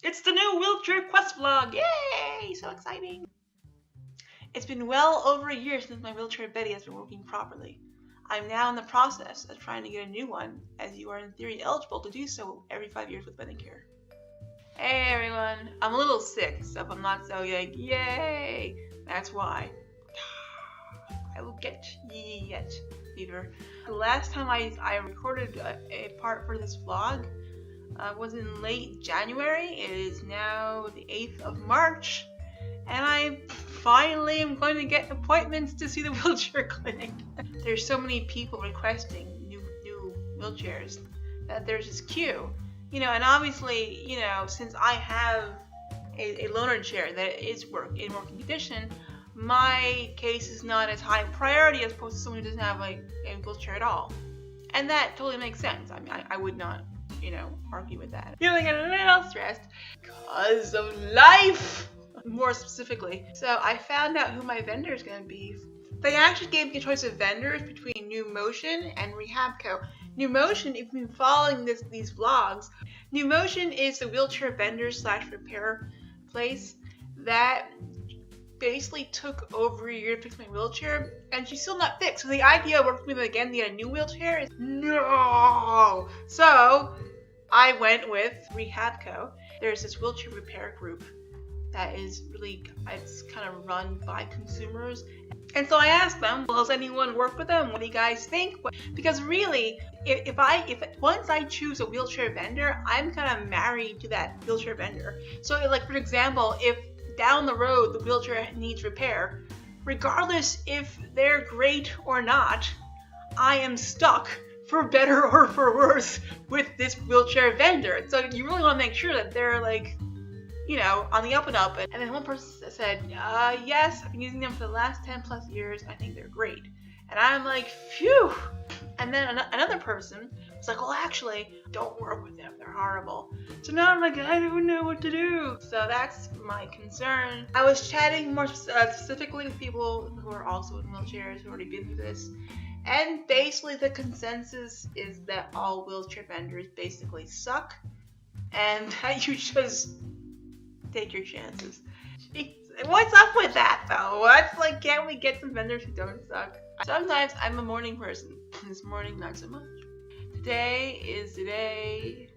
It's the new wheelchair quest vlog! Yay! So exciting! It's been well over a year since my wheelchair Betty has been working properly. I'm now in the process of trying to get a new one, as you are in theory eligible to do so every 5 years with Medicare. Hey everyone! I'm a little sick, so if I'm not so like, yay! That's why. I will get yet fever. The last time I recorded a part for this vlog was in late January. It is now the 8th of March, and I finally am going to get appointments to see the wheelchair clinic. There's so many people requesting new wheelchairs that there's this queue. And obviously, since I have a loaner chair that is in working condition, my case is not as high priority as opposed to someone who doesn't have a wheelchair at all. And that totally makes sense. I mean, I would not, argue with that. Feeling a little stressed because of life, more specifically. So I found out who my vendor is going to be. They actually gave me a choice of vendors between New Motion and Rehabco. New Motion, if you've been following these vlogs, New Motion is the wheelchair vendor / repair place that basically took over a year to fix my wheelchair, and she's still not fixed. So the idea of working with them again to get a new wheelchair is no. So I went with Rehabco. There's this wheelchair repair group that is really, it's kind of run by consumers. And so I asked them, well, does anyone work with them? What do you guys think? Because really, if once I choose a wheelchair vendor, I'm kind of married to that wheelchair vendor. So like, for example, if down the road the wheelchair needs repair, regardless if they're great or not, I am stuck for better or for worse with this wheelchair vendor. So you really want to make sure that they're like, on the up and up. And then one person said, yes, I've been using them for the last 10 plus years. I think they're great. And I'm like, phew. And then another person was like, well, actually, don't work with them. They're horrible. So now I'm like, I don't know what to do. So that's my concern. I was chatting more specifically with people who are also in wheelchairs, who already been through this. And basically the consensus is that all wheelchair vendors basically suck, and that you just take your chances. What's up with that though? Can't we get some vendors who don't suck? Sometimes I'm a morning person. This morning, not so much. Today is the day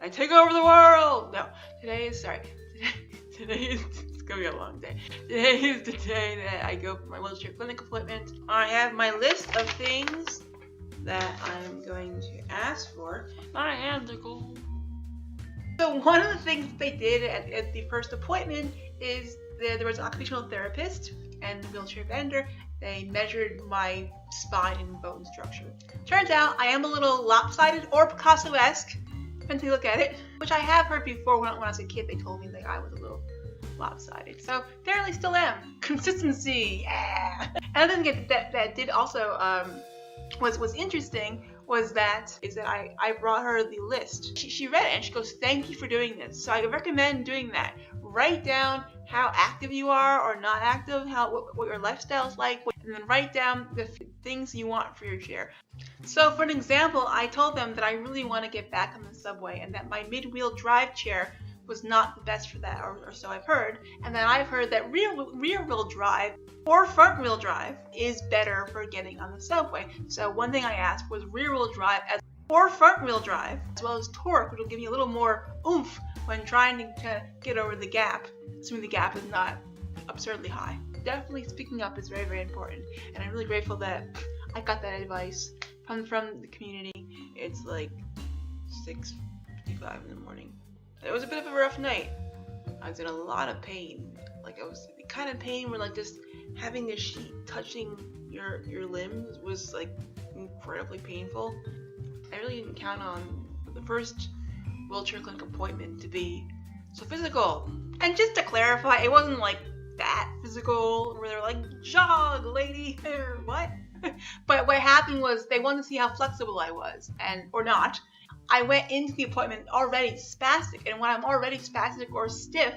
I take over the world. No, today is, it's gonna be a long day. Today is the day that I go for my wheelchair clinic appointment. I have my list of things that I'm going to ask for. My hands are cold. So one of the things they did at the first appointment is there was an occupational therapist and the wheelchair vendor. They measured my spine and bone structure. Turns out I am a little lopsided or Picasso-esque, depends how you look at it, which I have heard before when I was a kid. They told me that I was a little lopsided. So apparently still am. Consistency, yeah. Another thing that did also was interesting was that I brought her the list. She read it and she goes, thank you for doing this. So I recommend doing that. Write down how active you are or not active, what your lifestyle is like, and then write down the things you want for your chair. So for an example, I told them that I really want to get back on the subway and that my mid-wheel drive chair was not the best for that, or so I've heard. And then I've heard that rear-wheel drive or front-wheel drive is better for getting on the subway. So one thing I asked was rear-wheel drive or front-wheel drive, as well as torque, which will give me a little more oomph when trying to get over the gap, assuming the gap is not absurdly high. Definitely speaking up is very, very important, and I'm really grateful that I got that advice from the community. It's like 6:55 in the morning. It was a bit of a rough night. I was in a lot of pain. Like, it was the kind of pain where like just having the sheet touching your limbs was like incredibly painful. I really didn't count on the first wheelchair clinic appointment to be so physical. And just to clarify, it wasn't like that physical where they're like, jog, lady, what? But what happened was they wanted to see how flexible I was, or not. I went into the appointment already spastic, and when I'm already spastic or stiff,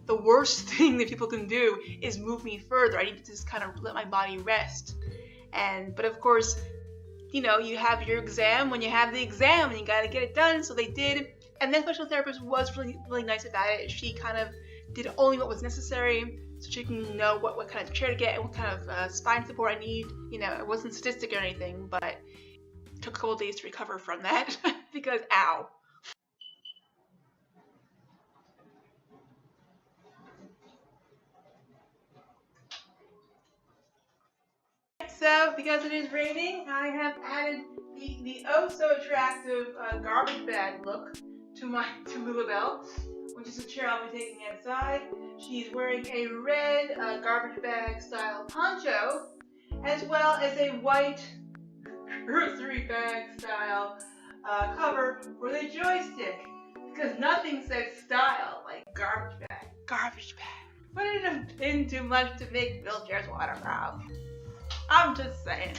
the worst thing that people can do is move me further. I need to just kind of let my body rest. But of course, you have your exam when you have the exam, and you got to get it done. So they did And the occupational therapist was really, really nice about it. She kind of did only what was necessary so she can know what kind of chair to get and what kind of spine support I need. You know, it wasn't sadistic or anything, but it took a couple days to recover from that because ow. So, because it is raining, I have added the oh so attractive garbage bag look to Rebel, which is a chair I'll be taking outside. She's wearing a red garbage bag style poncho, as well as a white grocery bag style cover for the joystick. Because nothing says style like garbage bag. Garbage bag. Wouldn't it have been too much to make wheelchairs waterproof? I'm just saying.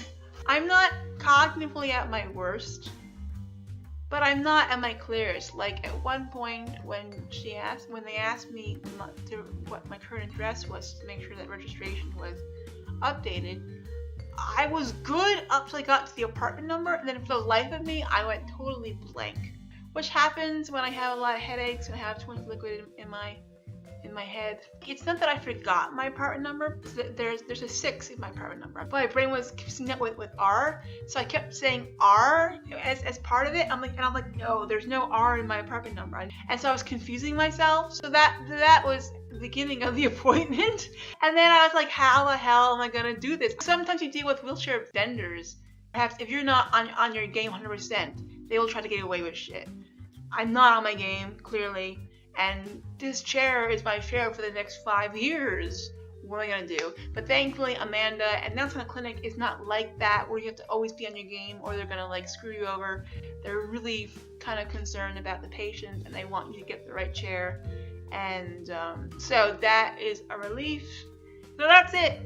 I'm not cognitively at my worst, but I'm not at my clearest. Like at one point when they asked me what my current address was to make sure that registration was updated, I was good up till I got to the apartment number, and then for the life of me, I went totally blank. Which happens when I have a lot of headaches and I have too much liquid in my head. It's not that I forgot my apartment number. There's a 6 in my apartment number. But my brain was confusing it with R, so I kept saying R as part of it. I'm like, no, there's no R in my apartment number. And so I was confusing myself. So that was the beginning of the appointment. And then I was like, how the hell am I gonna do this? Sometimes you deal with wheelchair vendors. Perhaps if you're not on your game 100%, they will try to get away with shit. I'm not on my game, clearly. And this chair is my chair for the next 5 years. What am I gonna do? But thankfully, Amanda and That's Not a Clinic is not like that, where you have to always be on your game or they're gonna like screw you over. They're really kind of concerned about the patient and they want you to get the right chair. And so that is a relief. So that's it.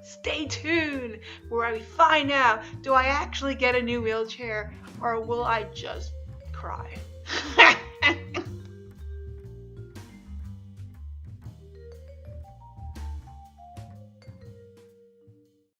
Stay tuned where I find out, do I actually get a new wheelchair or will I just cry?